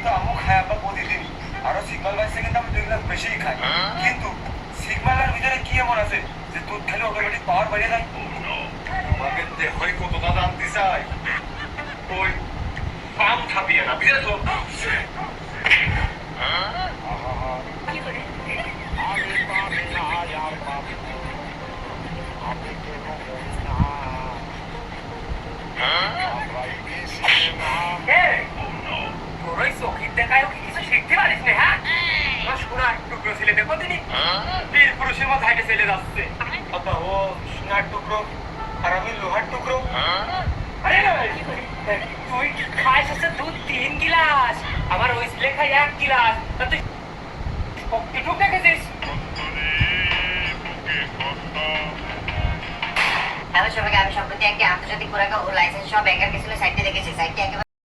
কিন্তু আমও খাই আব্বা প্রতিদিনই। আরো সিগমাল বাইসে কিন্তু আমি দেখলাম বেশিই খাই। কিন্তু সিগমালের ভিতরে কি এমন আছে যে দুধ খেলে অটোমেটিক পাওয়ার বেড়ে যায়? তোমাকে দেহই কতটা জানতে চাই। ওই পাম খাবিয়ে না বুঝেছো? তোর ওই চোখের দেখায়ও কি কিছু শিখতে পারিস না? হ্যাঁ, সোনার টুকরো ছেলে দেখো তিনি বীর পুরুষের মধ্যে হাইটে চলে যাচ্ছে। আব্বা ও সোনার টুকরো আর আমি লোহার টুকরো। আরে তুই খাইস হচ্ছে দুধ 3 গিলাস, আমার ওই ছেলে খাই 1 গিলাস। তা তুই শক্তিটুক দেখেছিস? হ্যালো সবাইকে, আমি সম্প্রতি একটি আন্তর্জাতিক পুরাকা ও লাইসেন্স সহ ব্যাংকের কিছু সাইটটি দেখেছি। সাইটটি একেবারে